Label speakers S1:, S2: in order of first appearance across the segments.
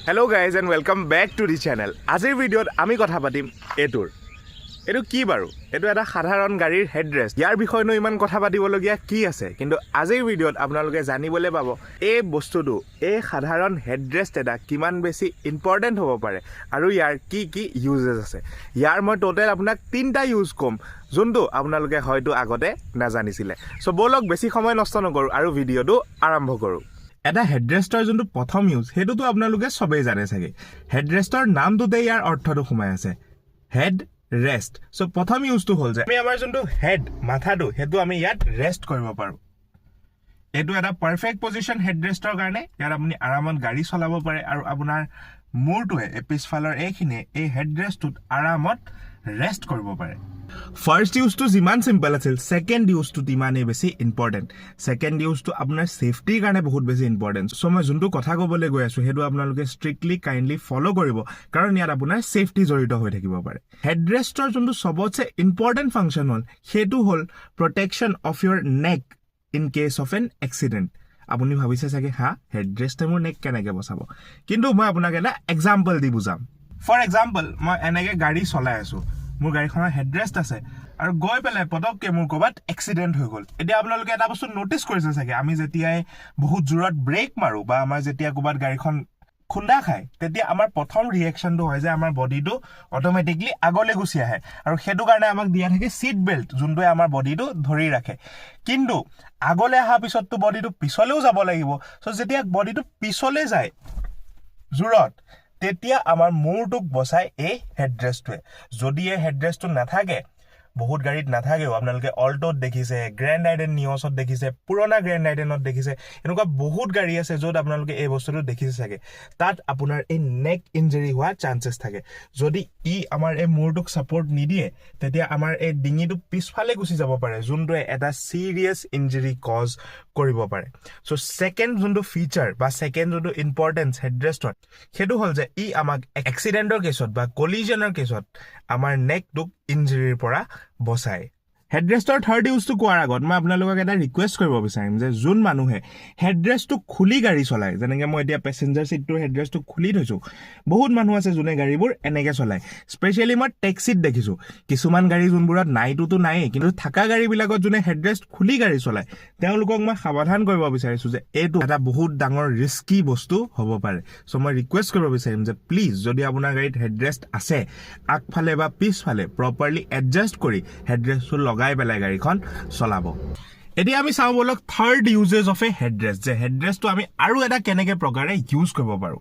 S1: Hello guys and welcome back to the channel. আজিৰ ভিডিঅ'ত আমি কথা পাতিম এটোৰ কি বাৰু এটো এটা সাধাৰণ গাড়ীৰ হেডৰেষ্ট ইয়াৰ বিষয়নো ইমান কথা পাতিবলগীয়া কি আছে কিন্তু আজিৰ ভিডিঅ'ত আপোনালোকে জানিবলৈ পাব এই বস্তুটো এই সাধাৰণ হেডৰেষ্ট এটা কিমান বেছি ইম্পৰ্টেন্ট হ'ব পাৰে আৰু ইয়াৰ কি ইউজেস আছে ইয়াৰ মই টোটাল আপোনাক তিনটা ইউজ কম যোনটো আপোনালোকে হয়তো আগতে নাজানিছিলে সো বলক বেছি সময় নষ্ট নকৰো আৰু ভিডিঅ'টো আৰম্ভ কৰো এটা হেডৰেষ্টৰ যোনটো প্ৰথম ইউজ হেতুটো আপোনালোকে সবেই জানে চাগে হেডৰেষ্টৰ নামটোতে ইয়াৰ অৰ্থটো সোমাই আছে হেড ৰেষ্ট সো প্ৰথম ইউজটো হ'ল যে আমি আমাৰ যোনটো হেড মাথাটো হেতু আমি ইয়াত ৰেষ্ট কৰিব পাৰো এটো এটা পাৰফেক্ট পজিশন হেডৰেষ্টৰ কাৰণে ইয়াত আপুনি আৰামত গাড়ী চলাব পাৰে আৰু আপোনাৰ মূৰটোৱে পিছফালৰ এইখিনি এই হেডৰেষ্টটোত আৰামত ৰেষ্ট কৰিব পাৰে First use to jiman simple asil second use to timane besi important second use to apnar safety karone bahut besi important so moi juntu kotha kobole goi asu hedu apnaloke strictly kindly follow koribo karon yar apnar safety jorito hoi thakibo pare headrestor juntu sobotse important function hol hetu hol protection of your neck in case of an accident apuni bhabise sage ha headrest mor neck kenake bosabo kintu moi apunake na example di bujam for example moi enege gari cholai asu মোৰ গাড়ীখনৰ হেডৰেষ্ট আছে আৰু গৈ পেলাই পটককে মোৰ কবাত accident হৈ গল এতিয়া আপোনালোকে এটা বস্তু নোটিস কৰিছে চাগে আমি যেতিয়াই বহুত জোৰত ব্ৰেক মাৰো বা আমাৰ যেতিয়া কবাত গাড়ীখন খুন্দা খায় তেতিয়া আমাৰ প্ৰথম ৰিএকচনটো হয় যে আমাৰ বডিটো অটোমেটিকলি আগলৈ গুছি আহে আৰু হেতু কাৰণে আমাক দিয়া থাকে সিট বেল্ট যোনটোৱে আমাৰ বডিটো ধৰি ৰাখে কিন্তু আগলৈ আহা পিছতটো বডিটো পিছলেও যাব লাগিব সো যেতিয়া বডিটো পিছলে যায় জোৰত তেতিয়া আমাৰ মূৰটোক বসাই এই হেডৰেষ্টটোৱে যদি এই হেডৰেষ্টটো নাথাকে বহুত গাড়ীত নাথাকেও আপোনালোকে অল্টোত দেখিছে গ্ৰ্যান্ড আইডেন নিয়ছত দেখিছে পুৰণা গ্ৰ্যান্ড আইডেনত দেখিছে এনেকুৱা বহুত গাড়ী আছে য'ত আপোনালোকে এই বস্তুটো দেখিছে চাগে তাত আপোনাৰ এই নেক ইনজুৰি হোৱা চান্সেস থাকে যদি ই আমাৰ এই মূৰটোক সাপোৰ্ট নিদিয়ে তেতিয়া আমাৰ এই ডিঙিটো পিছফালে গুছি যাব পাৰে যোনটোৱে এটা সিৰিয়াস ইনজুৰি কজ কৰিব পাৰে সো সেকেন্ড যোনটো ফিচাৰ বা সেকেন্ড যোনটো ইম্পৰ্টেন্স হেডৰেষ্টৰ হেতু হল যে ই আমাক এক্সিডেন্টৰ কেছত বা কলিজনৰ কেছত আমাৰ নেকটোক ইনজুৰিৰ পৰা বসাই হেডৰেষ্টৰ থাৰ্ড ইউজটো কোৱাৰ আগত মই আপোনালোকক এটা ৰিকুৱেষ্ট কৰিব বিচাৰিম যে যোন মানুহে হেডৰেষ্টটো খুলি গাড়ী চলায় যেনেকৈ মই এতিয়া পেছেঞ্জাৰ সিটটোৰ হেডৰেষ্টটো খুলি থৈছো বহুত মানুহ আছে যোনে গাড়ীবোৰ এনেকৈ চলায় স্পেশালি মই টেক্সিত দেখিছো কিছুমান গাড়ী যোনবোৰত নাইটোতো নাই কিন্তু থাকা গাড়ীবিলাকত যোনে হেডৰেষ্ট খুলি গাড়ী চলায় তেওঁলোকক মই সাৱধান কৰিব বিচাৰিছো যে এইটো এটা বহুত ডাঙৰ ৰিস্কি বস্তু হ'ব পাৰে সো মই ৰিকুৱেষ্ট কৰিব বিচাৰিম যে প্লিজ যদি আপোনাৰ গাড়ীত হেডৰেষ্ট আছে আগফালে বা পিছফালে প্ৰপাৰলি এডজাষ্ট কৰি হেডৰেষ্টটো লগাই পেলাই গাড়ীখন চলাব এতিয়া আমি চাও বলক থাৰ্ড ইউজেস অফ এ হেডৰেষ্ট যে হেডৰেষ্টটো আমি আৰু এটা কেনেকে প্ৰকাৰে ইউজ কৰিব পাৰো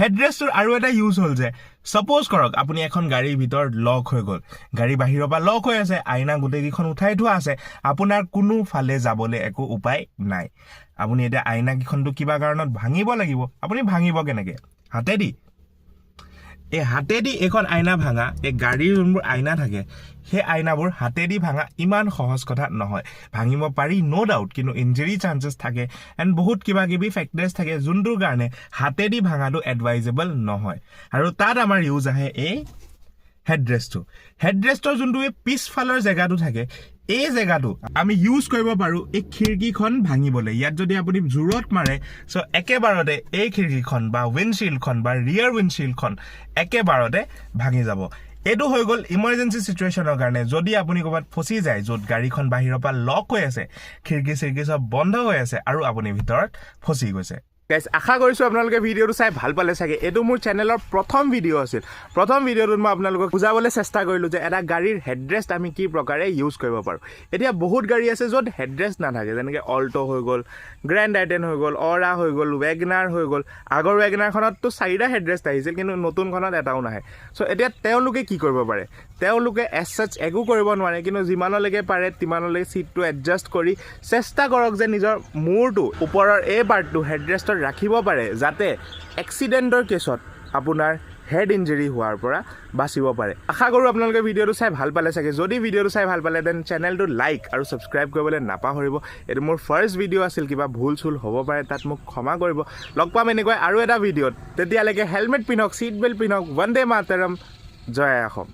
S1: হেডৰেষ্টৰ আৰু এটা ইউজ হল যে সাপোজ কৰক আপুনি এখন গাড়ীৰ ভিতৰ লক হৈ গল গাড়ী বাহিৰৰ পৰা লক হৈ আছে আইনা গুটেকিখন উঠাই থোৱা আছে আপোনাৰ কোনো ফালে যাবলৈ একো উপায় নাই আপুনি এটা আইনা কিখনটো কিবা কাৰণত ভাঙিব লাগিব আপুনি ভাঙিব কেনেকে হাতেদি এই হাতেদি এখন আইনা ভাঙা এই গাড়ীৰ যোনবোৰ আইনা থাকে সেই আইনাবোৰ হাতেদি ভাঙা ইমান সহজ কথা নহয় ভাঙিব পাৰি নো ডাউট কিন্তু ইনজুৰি চান্সেস থাকে এন্ড বহুত কিবা কিবি ফেক্টৰছ থাকে যোনটোৰ কাৰণে হাতেদি ভাঙাটো এডভাইজেবল নহয় আৰু তাত আমাৰ ইউজ আহে এই হেডৰেষ্টৰ যোনটো এই পিছফালৰ জেগাটো থাকে এই জেগাটো আমি ইউজ কৰিব পাৰো এই খিৰকিখন ভাঙিবলৈ ইয়াত যদি আপুনি জোৰত মাৰে সো একেবাৰতে এই খিৰকিখন বা উইণ্ডশিল্ডখন বা ৰিয়াৰ উইণ্ডশিল্ডখন একেবাৰতে ভাঙি যাব এটো হৈ গল ইমাৰ্জেন্সি সিচুৱেচনৰ কাৰণে যদি আপুনি কবাত ফসি যায় যত গাড়ীখন বাহিৰৰ পৰা লক হৈ আছে খিৰকি সিৰকি সব বন্ধ হৈ আছে আৰু আপুনি ভিতৰত ফসি গৈছে গাইস আশা কৰিছো আপোনালোকে ভিডিওটো চাই ভাল পালে চাগে এটো মোৰ চেনেলৰ প্ৰথম ভিডিও আছিল প্ৰথম ভিডিওটোত মই আপোনালোকক বুজাবলৈ চেষ্টা কৰিলো যে এটা গাড়ীৰ হেডৰেষ্ট আমি কি প্ৰকাৰে ইউজ কৰিব পাৰো এতিয়া বহুত গাড়ী আছে যত হেডৰেষ্ট নাথাকে যেনেকৈ অল্টো হৈ গল গ্ৰ্যান্ড আইডেন হৈ গল অৰা হৈ গল ৱেগনাৰ হৈ গল আগৰ ৱেগনাৰখনতটো 4টা হেডৰেষ্ট আহিছিল কিন্তু নতুনখনত এটাও নাহে সো এতিয়া তেওঁলোকে কি কৰিব পাৰে তেওঁলোকে এজ সাচ একো কৰিব নোৱাৰে কিন্তু যিমানলৈকে পাৰে তিমানলৈকে সিটটো এডজাষ্ট কৰি চেষ্টা কৰক যে নিজৰ মূৰটো ওপৰৰ এই পাৰ্টটো হেডৰেষ্টৰ ৰাখিব পাৰে যাতে এক্সিডেন্টৰ কেছত আপোনাৰ হেড ইনজুৰি হোৱাৰ পৰা বাচিব পাৰে আশা কৰো আপোনালোকে ভিডিওটো চাই ভাল পালে চাগে যদি ভিডিওটো চাই ভাল পালে দেন চেনেলটো লাইক আৰু সাবস্ক্ৰাইব কৰিবলৈ নাপাহৰিব এটো মোৰ ফাৰ্ষ্ট ভিডিও আছিল কিবা ভুল চুল হ'ব পাৰে তাত মোক ক্ষমা কৰিব লগ পাম এনেকৈ আৰু এটা ভিডিওত তেতিয়ালৈকে হেলমেট পিনক সিট বেল্ট পিনক বন্দে মাতৰম জয় অসম